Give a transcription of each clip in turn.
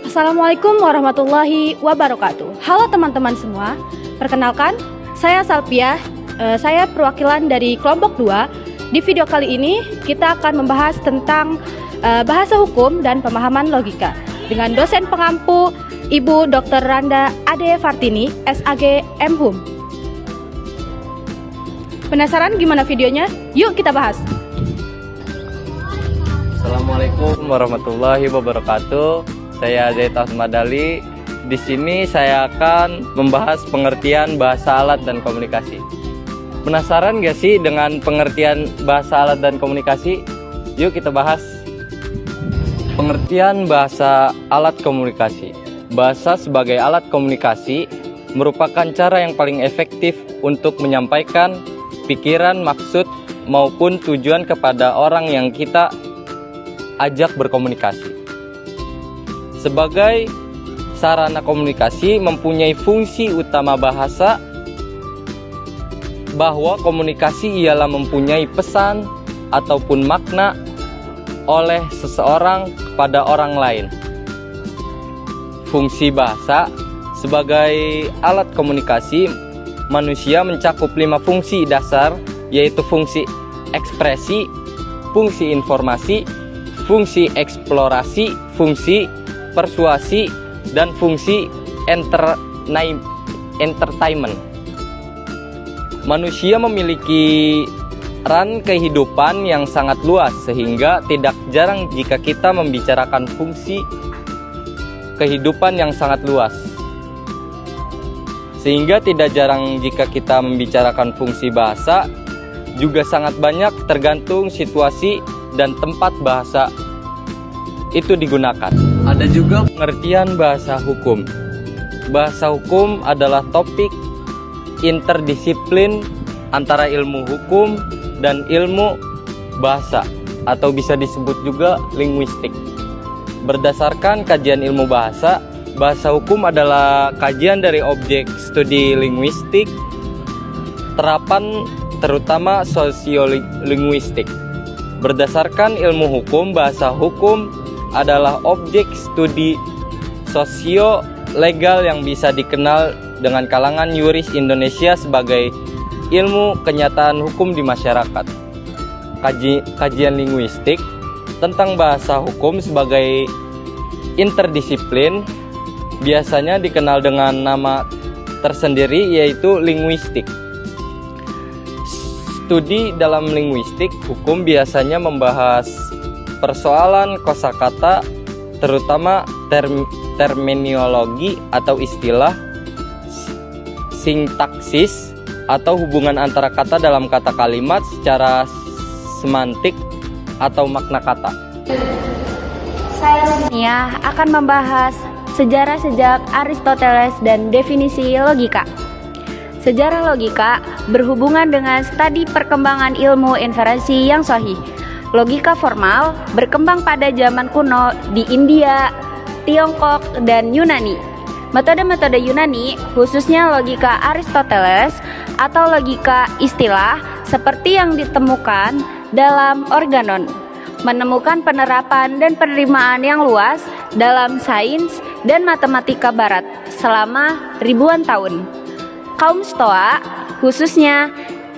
Assalamualaikum warahmatullahi wabarakatuh. Halo teman-teman semua, perkenalkan saya Salpiah, saya perwakilan dari kelompok 2. Di video kali ini kita akan membahas tentang bahasa hukum dan pemahaman logika dengan dosen pengampu Ibu Dr. Randa Ade Fartini, SAG M.Hum. Penasaran gimana videonya? Yuk kita bahas. Assalamualaikum warahmatullahi wabarakatuh. Saya Zaita Ahmadali. Di sini saya akan membahas pengertian bahasa alat dan komunikasi. Penasaran gak sih dengan pengertian bahasa alat dan komunikasi? Yuk kita bahas. Pengertian bahasa alat komunikasi. Bahasa sebagai alat komunikasi merupakan cara yang paling efektif untuk menyampaikan pikiran, maksud, maupun tujuan kepada orang yang kita ajak berkomunikasi. Sebagai sarana komunikasi mempunyai fungsi utama bahasa, bahwa komunikasi ialah mempunyai pesan ataupun makna oleh seseorang kepada orang lain. Fungsi bahasa sebagai alat komunikasi manusia mencakup 5 fungsi dasar, yaitu fungsi ekspresi, fungsi informasi, fungsi eksplorasi, fungsi persuasi, dan fungsi entertainment. Manusia memiliki ran kehidupan yang sangat luas, sehingga tidak jarang jika kita membicarakan fungsi kehidupan yang sangat luas. Sehingga tidak jarang jika kita membicarakan fungsi bahasa, juga sangat banyak tergantung situasi dan tempat bahasa itu digunakan. Ada juga pengertian bahasa hukum. Bahasa hukum adalah topik interdisiplin antara ilmu hukum dan ilmu bahasa, atau bisa disebut juga linguistik. Berdasarkan kajian ilmu bahasa, bahasa hukum adalah kajian dari objek studi linguistik, terapan terutama sosiolinguistik. Berdasarkan ilmu hukum, bahasa hukum adalah objek studi sosio-legal yang bisa dikenal dengan kalangan yuris Indonesia sebagai ilmu kenyataan hukum di masyarakat. Kajian linguistik tentang bahasa hukum sebagai interdisiplin biasanya dikenal dengan nama tersendiri, yaitu linguistik. Studi dalam linguistik hukum biasanya membahas persoalan kosakata, terutama terminologi atau istilah, sintaksis atau hubungan antara kata dalam kata kalimat secara semantik atau makna kata. Saya Nia akan membahas sejarah sejak Aristoteles dan definisi logika. Sejarah logika berhubungan dengan studi perkembangan ilmu inferensi yang sahih. Logika formal berkembang pada zaman kuno di India, Tiongkok, dan Yunani. Metode-metode Yunani, khususnya logika Aristoteles atau logika istilah seperti yang ditemukan dalam Organon, menemukan penerapan dan penerimaan yang luas dalam sains dan matematika barat selama ribuan tahun. Kaum Stoa, khususnya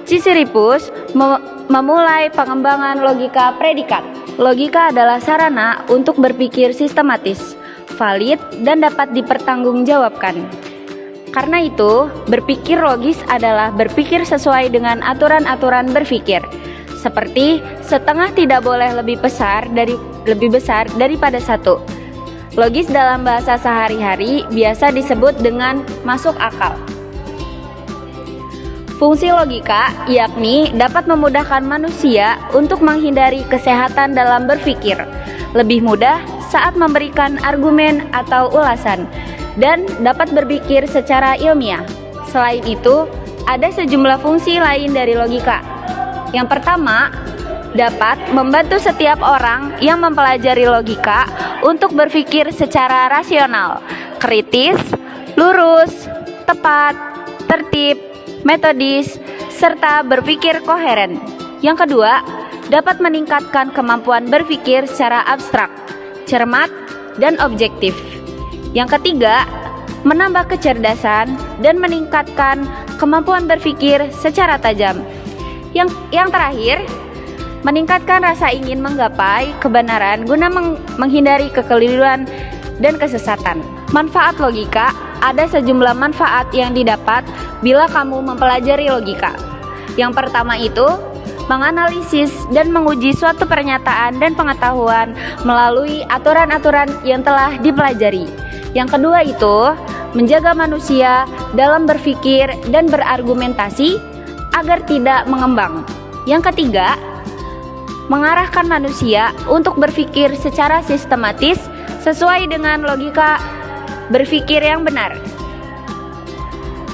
Chrysippus, memulai pengembangan logika predikat. Logika adalah sarana untuk berpikir sistematis, valid, dan dapat dipertanggungjawabkan. Karena itu, berpikir logis adalah berpikir sesuai dengan aturan-aturan berpikir. Seperti setengah tidak boleh lebih besar daripada satu. Logis dalam bahasa sehari-hari biasa disebut dengan masuk akal. Fungsi logika yakni dapat memudahkan manusia untuk menghindari kesehatan dalam berpikir, lebih mudah saat memberikan argumen atau ulasan, dan dapat berpikir secara ilmiah. Selain itu, ada sejumlah fungsi lain dari logika. Yang pertama, dapat membantu setiap orang yang mempelajari logika untuk berpikir secara rasional, kritis, lurus, tepat, tertib, metodis, serta berpikir koheren. Yang kedua, dapat meningkatkan kemampuan berpikir secara abstrak, cermat, dan objektif. Yang ketiga, menambah kecerdasan dan meningkatkan kemampuan berpikir secara tajam. Yang terakhir, meningkatkan rasa ingin menggapai kebenaran guna menghindari kekeliruan dan kesesatan. Manfaat logika: ada sejumlah manfaat yang didapat bila kamu mempelajari logika. Yang pertama itu, menganalisis dan menguji suatu pernyataan dan pengetahuan melalui aturan-aturan yang telah dipelajari. Yang kedua itu, menjaga manusia dalam berpikir dan berargumentasi agar tidak mengembang. Yang ketiga, mengarahkan manusia untuk berpikir secara sistematis sesuai dengan logika berpikir yang benar.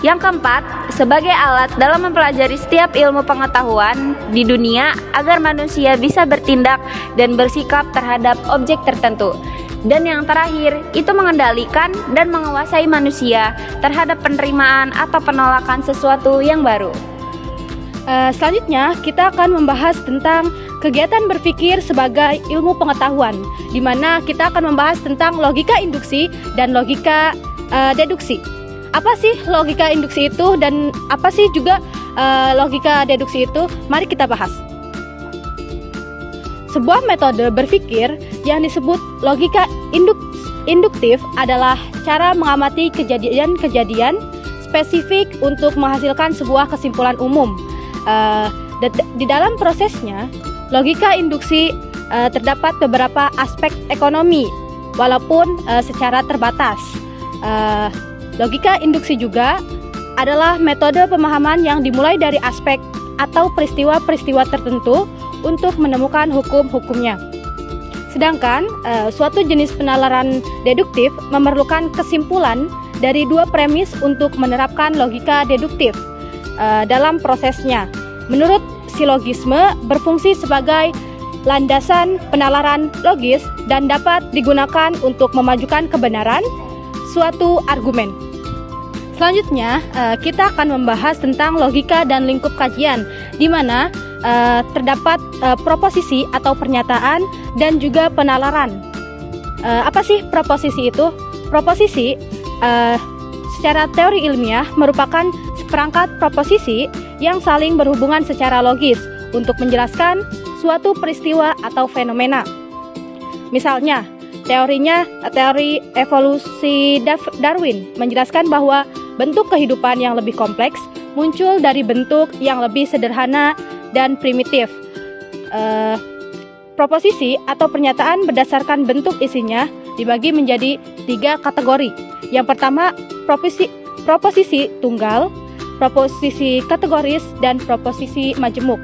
Yang keempat, sebagai alat dalam mempelajari setiap ilmu pengetahuan di dunia agar manusia bisa bertindak dan bersikap terhadap objek tertentu. Dan yang terakhir, itu mengendalikan dan menguasai manusia terhadap penerimaan atau penolakan sesuatu yang baru. Selanjutnya, kita akan membahas tentang kegiatan berpikir sebagai ilmu pengetahuan, di mana kita akan membahas tentang logika induksi dan logika deduksi. Apa sih logika induksi itu dan apa sih juga logika deduksi itu? Mari kita bahas. Sebuah metode berpikir yang disebut logika induktif adalah cara mengamati kejadian-kejadian spesifik untuk menghasilkan sebuah kesimpulan umum. Di dalam prosesnya, logika induksi terdapat beberapa aspek ekonomi, walaupun secara terbatas. Logika induksi juga adalah metode pemahaman yang dimulai dari aspek atau peristiwa-peristiwa tertentu untuk menemukan hukum-hukumnya. Sedangkan suatu jenis penalaran deduktif memerlukan kesimpulan dari dua premis untuk menerapkan logika deduktif dalam prosesnya. Menurut silogisme berfungsi sebagai landasan penalaran logis dan dapat digunakan untuk memajukan kebenaran suatu argumen. Selanjutnya, kita akan membahas tentang logika dan lingkup kajian, di mana terdapat proposisi atau pernyataan dan juga penalaran. Apa sih proposisi itu? Proposisi secara teori ilmiah merupakan seperangkat proposisi yang saling berhubungan secara logis untuk menjelaskan suatu peristiwa atau fenomena. Misalnya, teori evolusi Darwin menjelaskan bahwa bentuk kehidupan yang lebih kompleks muncul dari bentuk yang lebih sederhana dan primitif. Proposisi atau pernyataan berdasarkan bentuk isinya dibagi menjadi 3 kategori. Yang pertama, proposisi tunggal, proposisi kategoris, dan proposisi majemuk.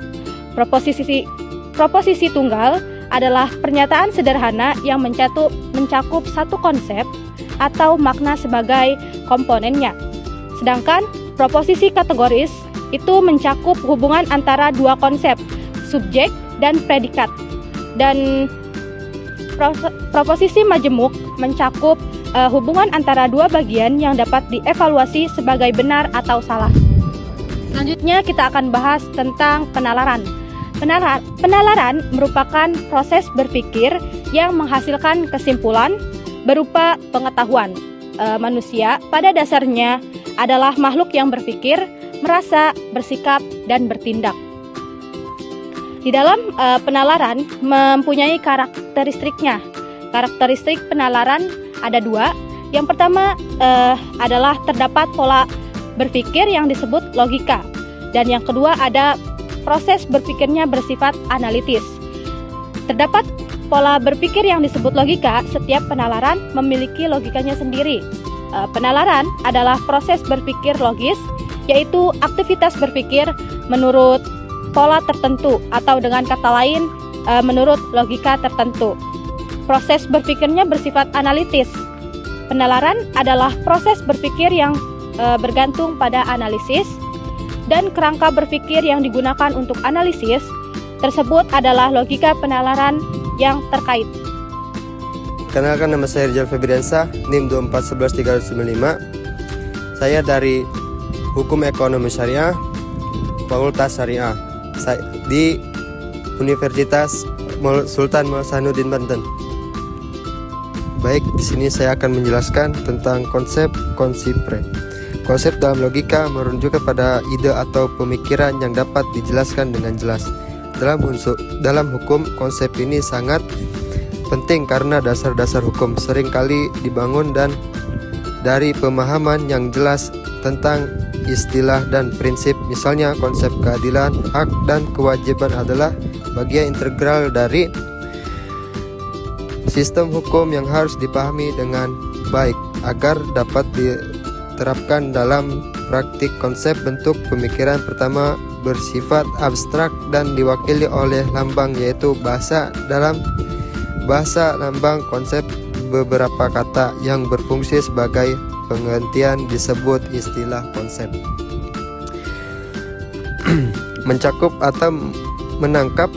Proposisi tunggal adalah pernyataan sederhana yang mencakup satu konsep atau makna sebagai komponennya. Sedangkan proposisi kategoris itu mencakup hubungan antara dua konsep, subjek dan predikat. Dan proposisi majemuk mencakup hubungan antara dua bagian yang dapat dievaluasi sebagai benar atau salah. Selanjutnya kita akan bahas tentang penalaran. Penalaran merupakan proses berpikir yang menghasilkan kesimpulan berupa pengetahuan. Manusia pada dasarnya adalah makhluk yang berpikir, merasa, bersikap, dan bertindak. Di dalam penalaran mempunyai karakteristiknya. Karakteristik penalaran ada 2. Yang pertama adalah terdapat pola berpikir yang disebut logika. Dan yang kedua ada proses berpikirnya bersifat analitis. Terdapat pola berpikir yang disebut logika, setiap penalaran memiliki logikanya sendiri. Penalaran adalah proses berpikir logis, yaitu aktivitas berpikir menurut pola tertentu atau dengan kata lain menurut logika tertentu. Proses berpikirnya bersifat analitis. Penalaran adalah proses berpikir yang bergantung pada analisis, dan kerangka berpikir yang digunakan untuk analisis tersebut adalah logika penalaran yang terkait. Kenalkan, nama saya Rizal Febriansyah, NIM 2411395. Saya dari Hukum Ekonomi Syariah, Fakultas Syariah di Universitas Sultan Hasanuddin Banten. Baik, di sini saya akan menjelaskan tentang konsep konsipre. Konsep dalam logika merujuk kepada ide atau pemikiran yang dapat dijelaskan dengan jelas. Dalam hukum, konsep ini sangat penting karena dasar-dasar hukum seringkali dibangun dan dari pemahaman yang jelas tentang istilah dan prinsip. Misalnya, konsep keadilan, hak, dan kewajiban adalah bagian integral dari sistem hukum yang harus dipahami dengan baik agar dapat diterapkan dalam praktik. Konsep bentuk pemikiran pertama bersifat abstrak dan diwakili oleh lambang, yaitu bahasa. Dalam bahasa lambang, konsep beberapa kata yang berfungsi sebagai penggantian disebut istilah konsep. Mencakup atau menangkap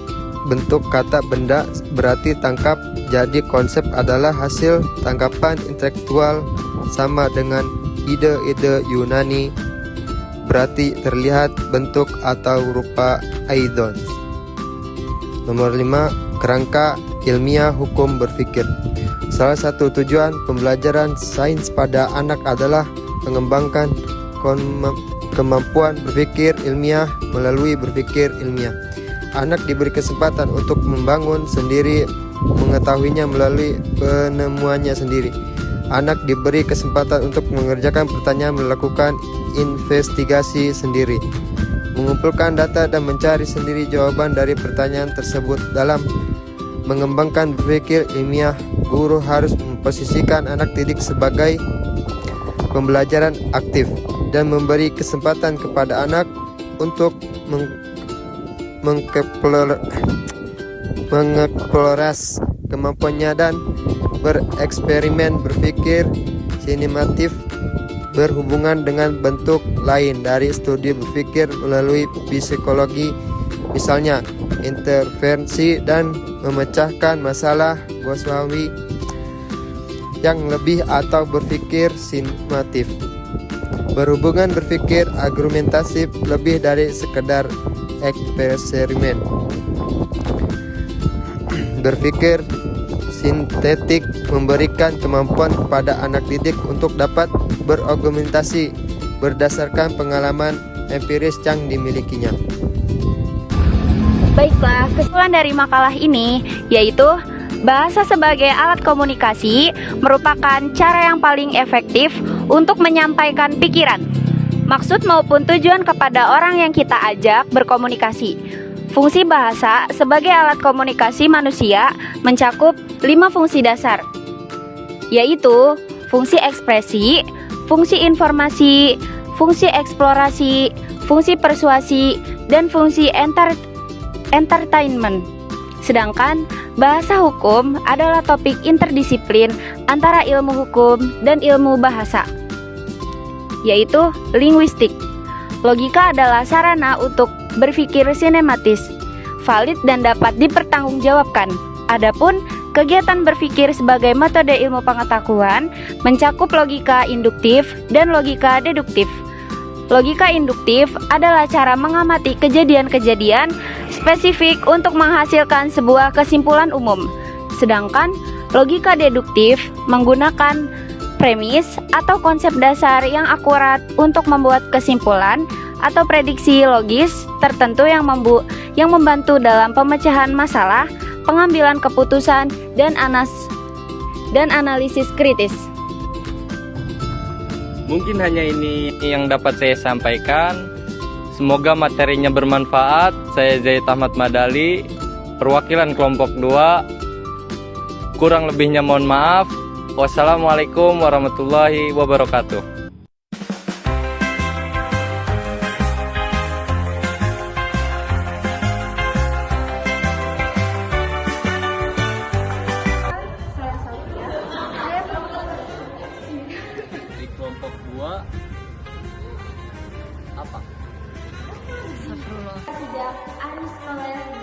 bentuk kata benda berarti tangkap. Jadi konsep adalah hasil tangkapan intelektual, sama dengan ide-ide Yunani berarti terlihat bentuk atau rupa aidon. Nomor 5, kerangka ilmiah hukum berpikir. Salah satu tujuan pembelajaran sains pada anak adalah mengembangkan kemampuan berpikir ilmiah melalui berpikir ilmiah. Anak diberi kesempatan untuk membangun sendiri, mengetahuinya melalui penemuannya sendiri. Anak diberi kesempatan untuk mengerjakan pertanyaan, melakukan investigasi sendiri, mengumpulkan data dan mencari sendiri jawaban dari pertanyaan tersebut. Dalam mengembangkan berpikir ilmiah, guru harus memposisikan anak didik sebagai pembelajaran aktif dan memberi kesempatan kepada anak untuk mengeksplorasi kemampuannya dan bereksperimen. Berpikir sinematif berhubungan dengan bentuk lain dari studi berpikir melalui psikologi, misalnya intervensi dan memecahkan masalah Goswawi yang lebih, atau berpikir sinematif berhubungan berpikir argumentatif lebih dari sekedar eksperimen. Berpikir sintetik memberikan kemampuan kepada anak didik untuk dapat berargumentasi berdasarkan pengalaman empiris yang dimilikinya. Baiklah, kesimpulan dari makalah ini yaitu bahasa sebagai alat komunikasi merupakan cara yang paling efektif untuk menyampaikan pikiran, maksud maupun tujuan kepada orang yang kita ajak berkomunikasi. Fungsi bahasa sebagai alat komunikasi manusia mencakup 5 fungsi dasar, yaitu fungsi ekspresi, fungsi informasi, fungsi eksplorasi, fungsi persuasi, dan fungsi entertainment. Sedangkan bahasa hukum adalah topik interdisiplin antara ilmu hukum dan ilmu bahasa, yaitu linguistik. Logika adalah sarana untuk berpikir sinematis, valid dan dapat dipertanggungjawabkan. Adapun kegiatan berpikir sebagai metode ilmu pengetahuan mencakup logika induktif dan logika deduktif. Logika induktif adalah cara mengamati kejadian-kejadian spesifik untuk menghasilkan sebuah kesimpulan umum. Sedangkan logika deduktif menggunakan premis atau konsep dasar yang akurat untuk membuat kesimpulan atau prediksi logis tertentu yang membantu dalam pemecahan masalah, pengambilan keputusan, dan analisis kritis. Mungkin hanya ini yang dapat saya sampaikan. Semoga materinya bermanfaat. Saya Zaid Ahmad Madali, perwakilan kelompok 2. Kurang lebihnya mohon maaf. Wassalamualaikum warahmatullahi wabarakatuh. Di kelompok 2 apa? Sejak Aristoteles